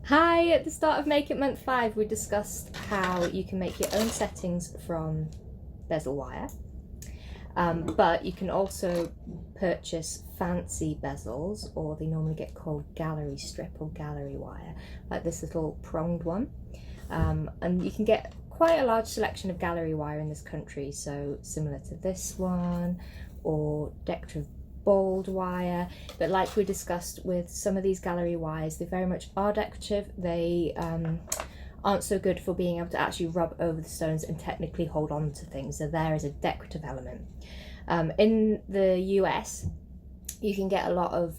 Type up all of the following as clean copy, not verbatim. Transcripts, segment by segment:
Hi, at the start of Make It Month 5 we discussed how you can make your own settings from bezel wire, but you can also purchase fancy bezels, or they normally get called gallery strip or gallery wire, like this little pronged one, and you can get quite a large selection of gallery wire in this country, so similar to this one, or decorative bold wire. But like we discussed with some of these gallery wires, they very much are decorative. They aren't so good for being able to actually rub over the stones and technically hold on to things. They're there as a decorative element. In the US, you can get a lot of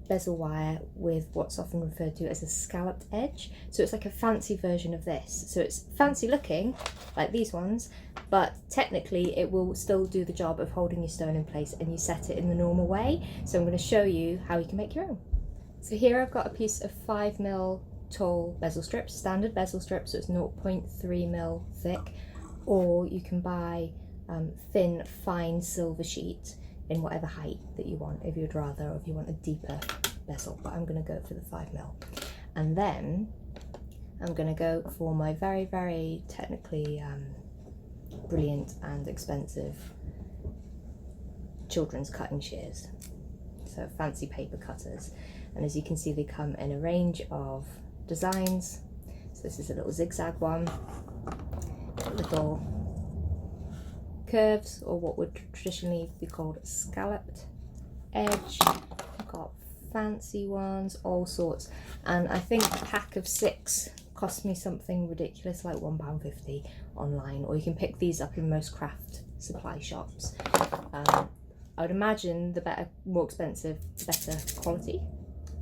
bezel wire with what's often referred to as a scalloped edge. So it's like a fancy version of this. So it's fancy looking, like these ones, but technically it will still do the job of holding your stone in place, and you set it in the normal way. So I'm going to show you how you can make your own. So here I've got a piece of 5mm tall bezel strips, standard bezel strips, so it's 0.3mm thick, or you can buy thin, fine silver sheet in whatever height that you want, if you'd rather, or if you want a deeper bezel, but I'm going to go for the 5mm. And then I'm going to go for my very, very technically brilliant and expensive children's cutting shears, so fancy paper cutters. And as you can see, they come in a range of designs. So this is a little zigzag one, little curves, or what would traditionally be called scalloped edge. I've got fancy ones, all sorts, and I think a pack of 6 cost me something ridiculous like £1.50 online, or you can pick these up in most craft supply shops. I would imagine the better, more expensive, the better quality.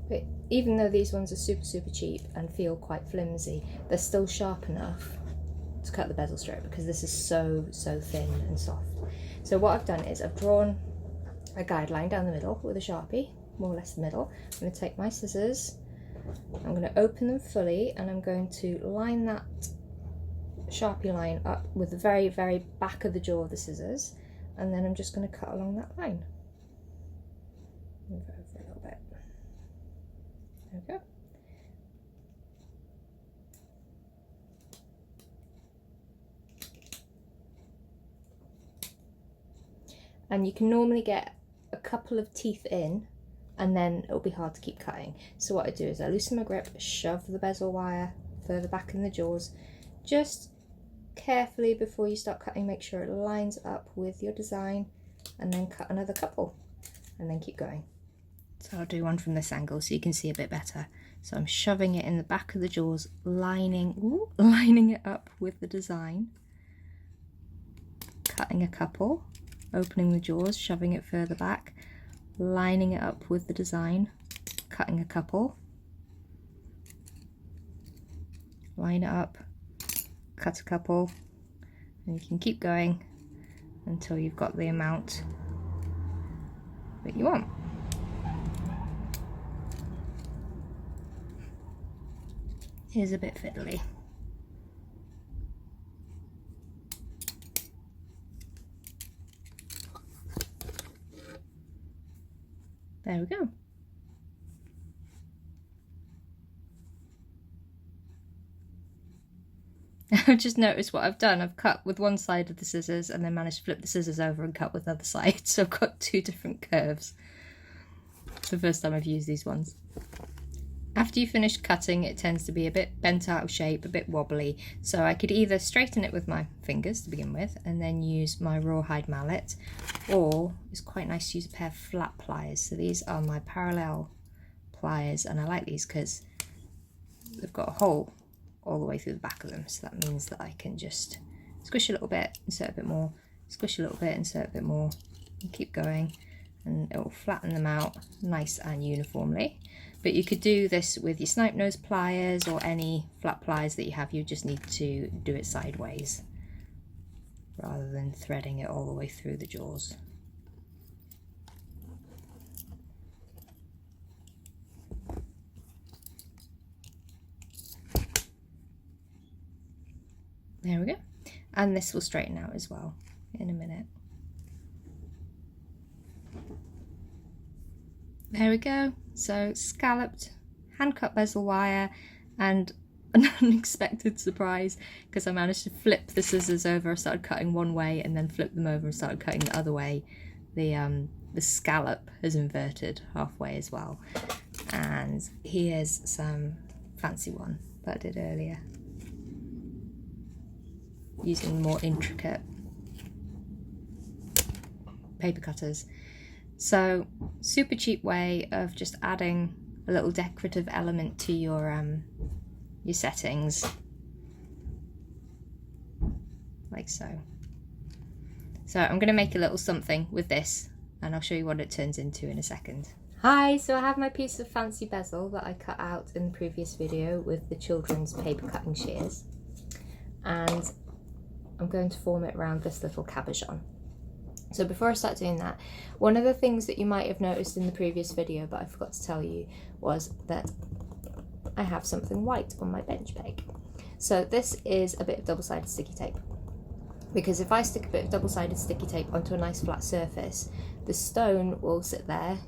But even though these ones are super cheap and feel quite flimsy, they're still sharp enough to cut the bezel strip, because this is so thin and soft. So what I've done is I've drawn a guideline down the middle with a Sharpie, more or less the middle. I'm going to take my scissors, I'm going to open them fully, and I'm going to line that Sharpie line up with the very back of the jaw of the scissors, and then I'm just going to cut along that line. Move over a little bit. There we go. And you can normally get a couple of teeth in, and then it'll be hard to keep cutting. So what I do is I loosen my grip, shove the bezel wire further back in the jaws, just carefully before you start cutting, make sure it lines up with your design, and then cut another couple, and then keep going. So I'll do one from this angle so you can see a bit better. So I'm shoving it in the back of the jaws, lining it up with the design, cutting a couple, opening the jaws, shoving it further back, lining it up with the design, cutting a couple, line it up, cut a couple, and you can keep going until you've got the amount that you want. Here's a bit fiddly. There we go. I've just noticed what I've done. I've cut with one side of the scissors and then managed to flip the scissors over and cut with the other side. So I've got 2 different curves. It's the first time I've used these ones. After you finish cutting, it tends to be a bit bent out of shape, a bit wobbly. So I could either straighten it with my fingers to begin with, and then use my rawhide mallet, or it's quite nice to use a pair of flat pliers. So these are my parallel pliers, and I like these because they've got a hole all the way through the back of them. So that means that I can just squish a little bit, insert a bit more, squish a little bit, insert a bit more, and keep going, and it will flatten them out nice and uniformly. But you could do this with your snipe nose pliers or any flat pliers that you have. You just need to do it sideways rather than threading it all the way through the jaws. There we go. And this will straighten out as well in a minute. There we go. So scalloped hand cut bezel wire, and an unexpected surprise because I managed to flip the scissors over. I started cutting one way and then flipped them over and started cutting the other way. The scallop has inverted halfway as well. And here's some fancy one that I did earlier, using more intricate paper cutters. So super cheap way of just adding a little decorative element to your settings, like so. So I'm going to make a little something with this and I'll show you what it turns into in a second. Hi, so I have my piece of fancy bezel that I cut out in the previous video with the children's paper cutting shears, and I'm going to form it around this little cabochon. So before I start doing that, one of the things that you might have noticed in the previous video but I forgot to tell you was that I have something white on my bench peg. So this is a bit of double-sided sticky tape, because if I stick a bit of double-sided sticky tape onto a nice flat surface, the stone will sit there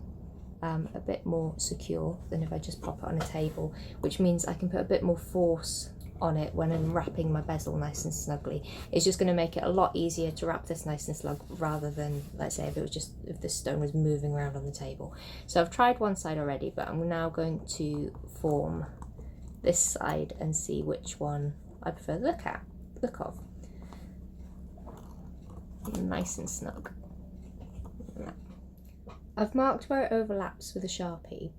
a bit more secure than if I just pop it on a table, which means I can put a bit more force on it when I'm wrapping my bezel nice and snugly. It's just going to make it a lot easier to wrap this nice and snug rather than, let's say, if this stone was moving around on the table. So I've tried one side already, but I'm now going to form this side and see which one I prefer the look of. Nice and snug. I've marked where it overlaps with a Sharpie,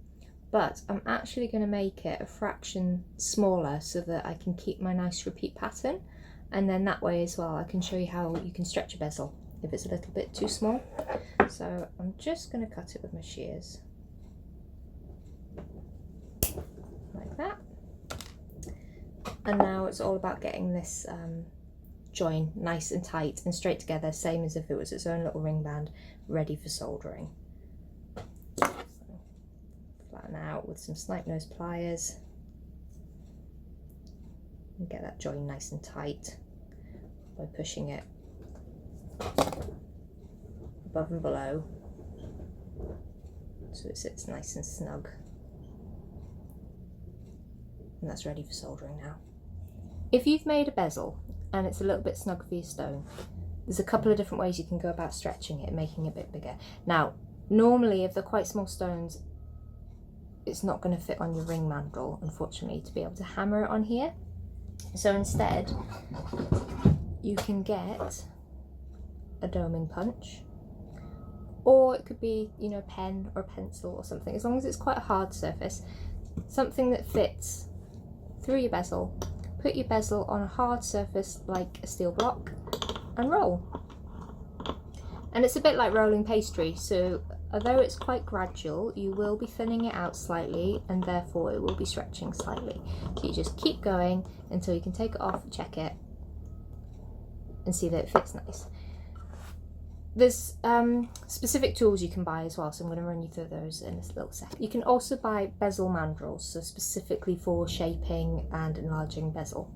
but I'm actually going to make it a fraction smaller so that I can keep my nice repeat pattern, and then that way as well I can show you how you can stretch a bezel if it's a little bit too small. So I'm just going to cut it with my shears like that, and now it's all about getting this join nice and tight and straight together, same as if it was its own little ring band ready for soldering. So, flatten out with some snipe nose pliers and get that join nice and tight by pushing it above and below so it sits nice and snug, and that's ready for soldering now. If you've made a bezel and it's a little bit snug for your stone, there's a couple of different ways you can go about stretching it and making it a bit bigger. Now, normally if they're quite small stones, it's not going to fit on your ring mandrel, unfortunately, to be able to hammer it on here. So instead, you can get a doming punch, or it could be, you know, a pen or a pencil or something, as long as it's quite a hard surface, something that fits through your bezel. Put your bezel on a hard surface like a steel block and roll. And it's a bit like rolling pastry, so although it's quite gradual, you will be thinning it out slightly and therefore it will be stretching slightly. So you just keep going until you can take it off, check it and see that it fits nice. There's specific tools you can buy as well, so I'm going to run you through those in this little second. You can also buy bezel mandrels, so specifically for shaping and enlarging bezel.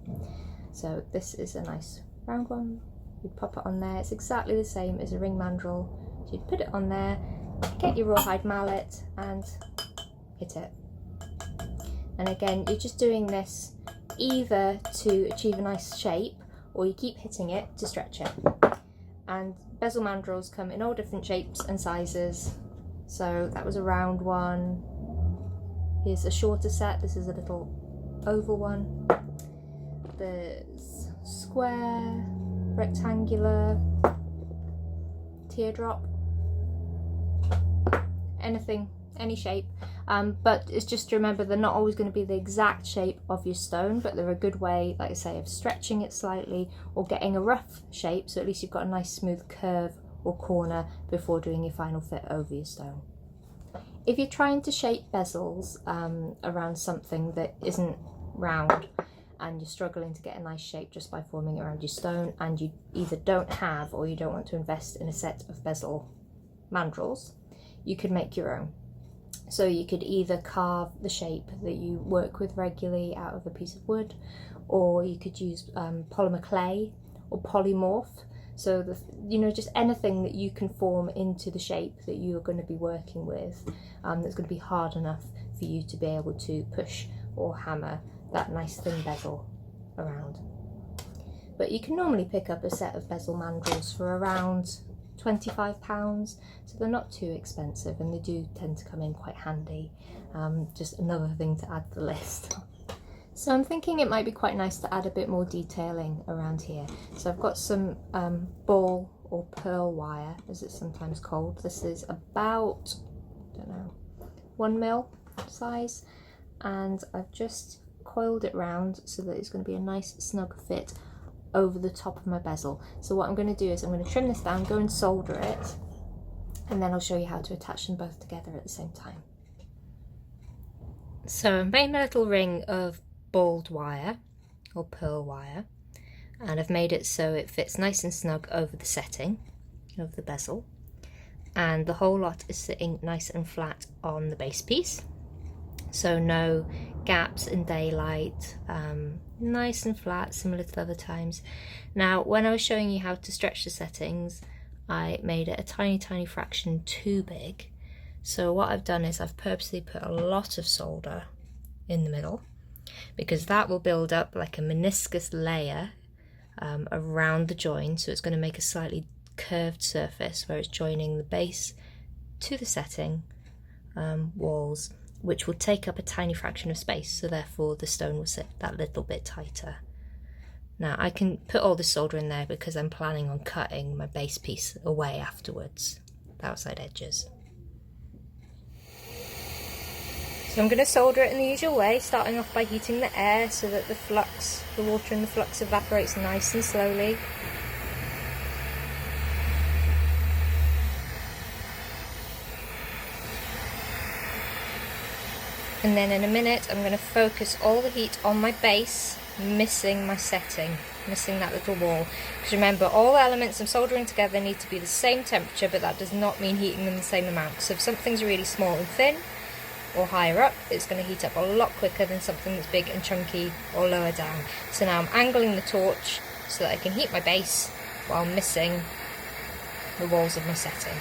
So this is a nice round one. You'd pop it on there. It's exactly the same as a ring mandrel. So you'd put it on there, get your rawhide mallet and hit it. And again, you're just doing this either to achieve a nice shape, or you keep hitting it to stretch it. And bezel mandrels come in all different shapes and sizes. So that was a round one. Here's a shorter set. This is a little oval one. There's square, rectangular, teardrop, anything, any shape. But it's just to remember they're not always going to be the exact shape of your stone, but they're a good way, like I say, of stretching it slightly or getting a rough shape, so at least you've got a nice smooth curve or corner before doing your final fit over your stone. If you're trying to shape bezels around something that isn't round and you're struggling to get a nice shape just by forming it around your stone, and you either don't have or you don't want to invest in a set of bezel mandrels, you could make your own. So you could either carve the shape that you work with regularly out of a piece of wood, or you could use polymer clay or polymorph. So just anything that you can form into the shape that you're going to be working with, that's going to be hard enough for you to be able to push or hammer that nice thin bezel around. But you can normally pick up a set of bezel mandrels for around £25, so they're not too expensive, and they do tend to come in quite handy. Just another thing to add to the list. So I'm thinking it might be quite nice to add a bit more detailing around here. So I've got some ball or pearl wire, as it's sometimes called. This is about, I don't know, 1 mil size, and I've just coiled it round so that it's going to be a nice snug fit over the top of my bezel. So what I'm going to do is I'm going to trim this down, go and solder it, and then I'll show you how to attach them both together at the same time. So I've made my little ring of balled wire or pearl wire, and I've made it so it fits nice and snug over the setting of the bezel, and the whole lot is sitting nice and flat on the base piece, so no gaps in daylight, nice and flat, similar to other times. Now, when I was showing you how to stretch the settings, I made it a tiny fraction too big. So what I've done is I've purposely put a lot of solder in the middle, because that will build up like a meniscus layer around the join, so it's going to make a slightly curved surface where it's joining the base to the setting walls, which will take up a tiny fraction of space, so therefore the stone will sit that little bit tighter. Now I can put all the solder in there because I'm planning on cutting my base piece away afterwards, the outside edges. So I'm going to solder it in the usual way, starting off by heating the air so that the water in the flux evaporates nice and slowly. And then in a minute I'm going to focus all the heat on my base, missing my setting, missing that little wall. Because remember, all elements I'm soldering together need to be the same temperature, but that does not mean heating them the same amount. So if something's really small and thin, or higher up, it's going to heat up a lot quicker than something that's big and chunky or lower down. So now I'm angling the torch so that I can heat my base while missing the walls of my setting.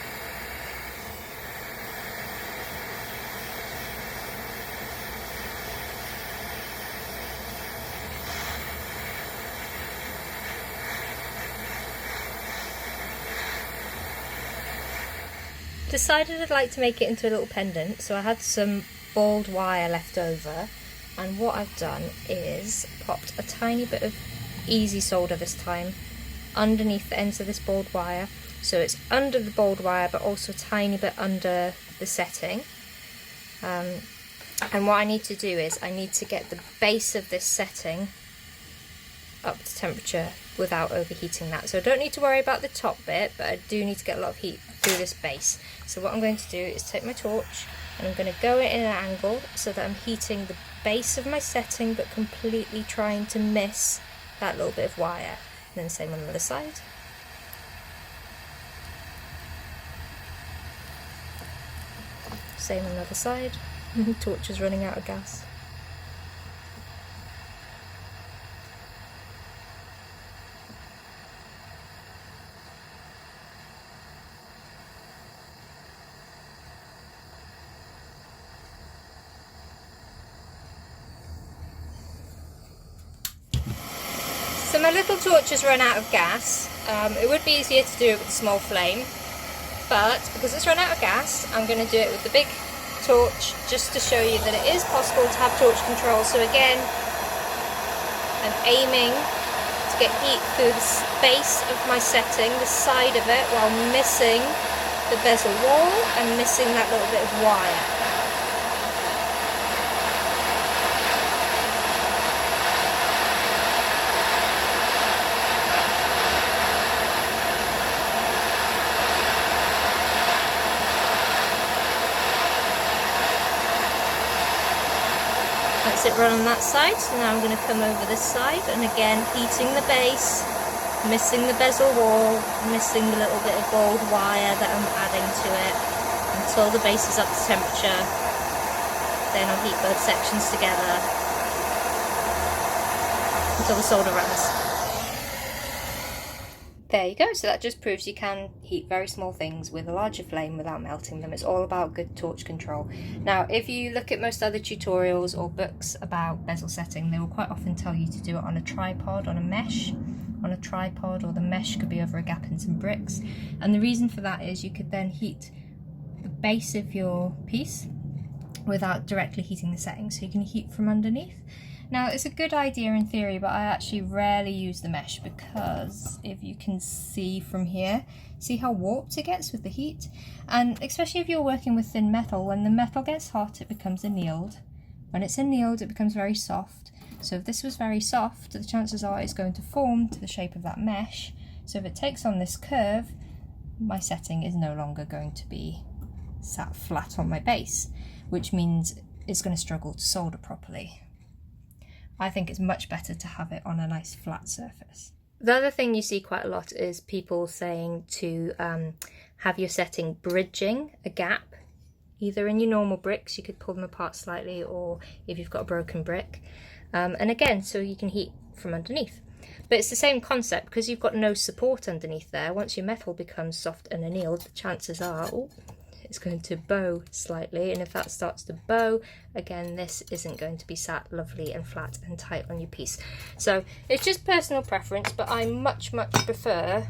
Decided I'd like to make it into a little pendant, so I had some balled wire left over, and what I've done is popped a tiny bit of easy solder this time underneath the ends of this balled wire, so it's under the balled wire but also a tiny bit under the setting. And what I need to do is I need to get the base of this setting up to temperature without overheating that. So I don't need to worry about the top bit, but I do need to get a lot of heat through this base. So what I'm going to do is take my torch and I'm going to go in an angle so that I'm heating the base of my setting but completely trying to miss that little bit of wire. And then same on the other side. Same on the other side. Torch is running out of gas. So my little torch has run out of gas. It would be easier to do it with a small flame, but because it's run out of gas, I'm going to do it with the big torch just to show you that it is possible to have torch control. So again, I'm aiming to get heat through the base of my setting, the side of it, while missing the bezel wall and missing that little bit of wire. That's it run on that side, so now I'm going to come over this side and again heating the base, missing the bezel wall, missing the little bit of gold wire that I'm adding to it until the base is up to temperature. Then I'll heat both sections together until the solder runs. There you go, so that just proves you can heat very small things with a larger flame without melting them. It's all about good torch control. Now, if you look at most other tutorials or books about bezel setting, they will quite often tell you to do it on a tripod, on a mesh, on a tripod, or the mesh could be over a gap in some bricks. And the reason for that is you could then heat the base of your piece without directly heating the setting, so you can heat from underneath. Now, it's a good idea in theory, but I actually rarely use the mesh because if you can see from here, see how warped it gets with the heat? And especially if you're working with thin metal, when the metal gets hot, it becomes annealed. When it's annealed, it becomes very soft. So if this was very soft, the chances are it's going to form to the shape of that mesh. So if it takes on this curve, my setting is no longer going to be sat flat on my base, which means it's going to struggle to solder properly. I think it's much better to have it on a nice flat surface. The other thing you see quite a lot is people saying to have your setting bridging a gap, either in your normal bricks, you could pull them apart slightly, or if you've got a broken brick. And again, so you can heat from underneath. But it's the same concept, because you've got no support underneath there. Once your metal becomes soft and annealed, the chances are, it's going to bow slightly, and if that starts to bow, again, this isn't going to be sat lovely and flat and tight on your piece. So it's just personal preference, but I much prefer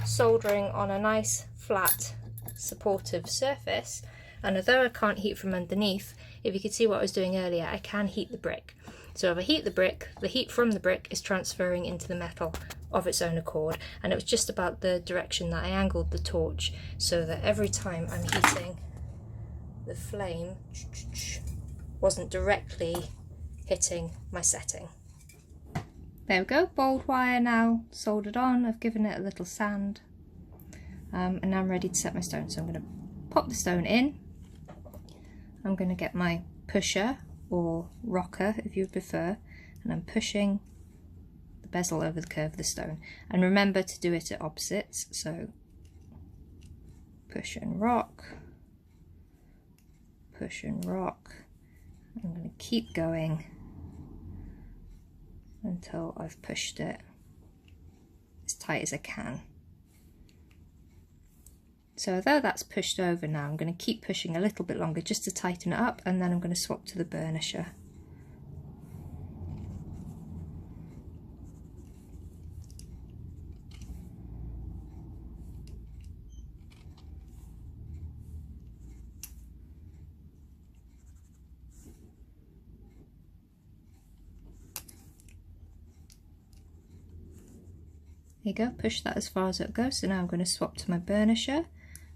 soldering on a nice flat supportive surface. And although I can't heat from underneath, if you could see what I was doing earlier, I can heat the brick. So if I heat the brick, the heat from the brick is transferring into the metal of its own accord, and it was just about the direction that I angled the torch so that every time I'm heating, the flame wasn't directly hitting my setting. There we go, bald wire now soldered on. I've given it a little sand, and now I'm ready to set my stone. So I'm going to pop the stone in. I'm going to get my pusher, or rocker if you prefer, and I'm pushing the bezel over the curve of the stone. And remember to do it at opposites, so push and rock, push and rock. I'm going to keep going until I've pushed it as tight as I can. So although that's pushed over now, I'm going to keep pushing a little bit longer just to tighten it up, and then I'm going to swap to the burnisher. There you go, push that as far as it goes. So now I'm going to swap to my burnisher,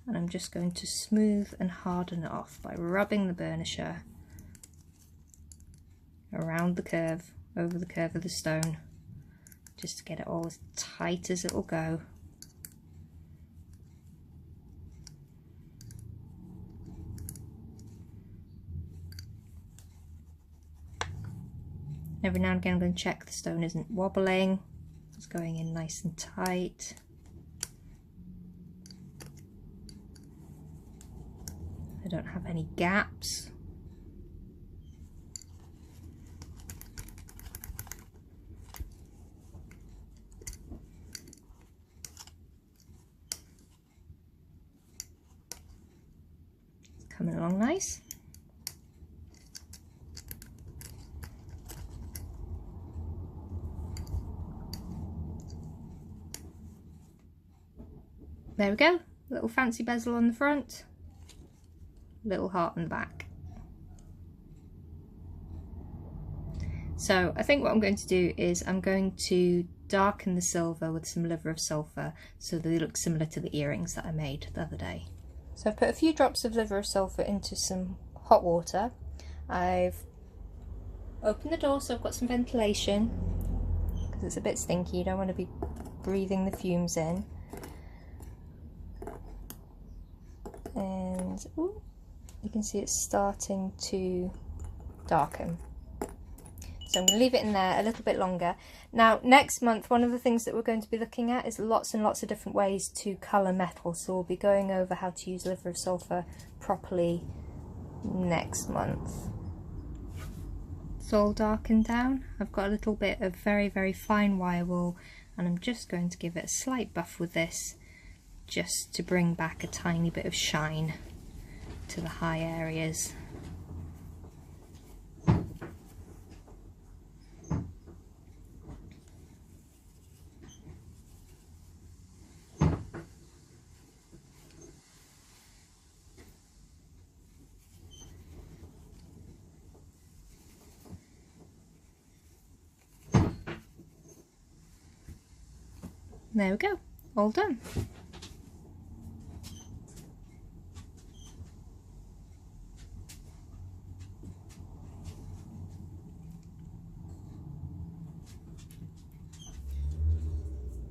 and I'm just going to smooth and harden it off by rubbing the burnisher around the curve, over the curve of the stone, just to get it all as tight as it will go. Every now and again I'm going to check the stone isn't wobbling, it's going in nice and tight. I don't have any gaps. It's coming along nice. There we go, little fancy bezel on the front. Little heart on the back. So I think what I'm going to do is I'm going to darken the silver with some liver of sulphur so they look similar to the earrings that I made the other day. So I've put a few drops of liver of sulphur into some hot water. I've opened the door so I've got some ventilation because it's a bit stinky, you don't want to be breathing the fumes in. And ooh, you can see it's starting to darken. So I'm going to leave it in there a little bit longer. Now next month, one of the things that we're going to be looking at is lots and lots of different ways to colour metal. So we'll be going over how to use liver of sulphur properly next month. It's all darkened down. I've got a little bit of very fine wire wool and I'm just going to give it a slight buff with this, just to bring back a tiny bit of shine to the high areas. There we go, all done.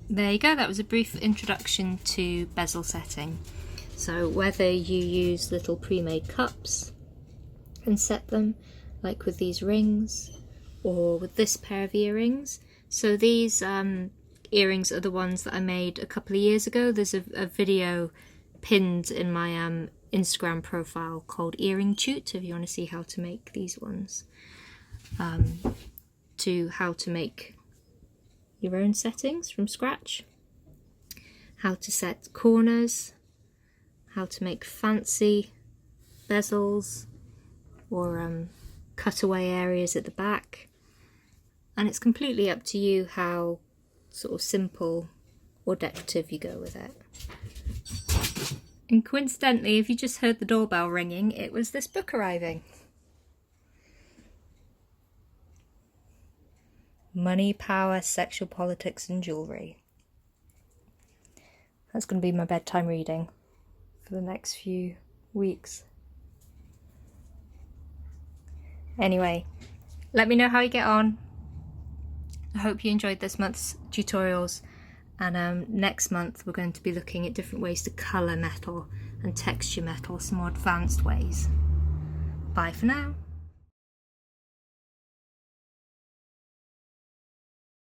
There you go, that was a brief introduction to bezel setting. So whether you use little pre-made cups and set them, like with these rings, or with this pair of earrings. So these earrings are the ones that I made a couple of years ago. There's a video pinned in my Instagram profile called Earring Toot, if you want to see how to make these ones. To how to make your own settings from scratch, how to set corners, how to make fancy bezels or cutaway areas at the back, and it's completely up to you how sort of simple or decorative you go with it. And coincidentally, if you just heard the doorbell ringing, it was this book arriving. Money, Power, Sexual Politics and Jewellery. That's going to be my bedtime reading for the next few weeks. Anyway, let me know how you get on. I hope you enjoyed this month's tutorials, and next month we're going to be looking at different ways to colour metal and texture metal, some more advanced ways. Bye for now.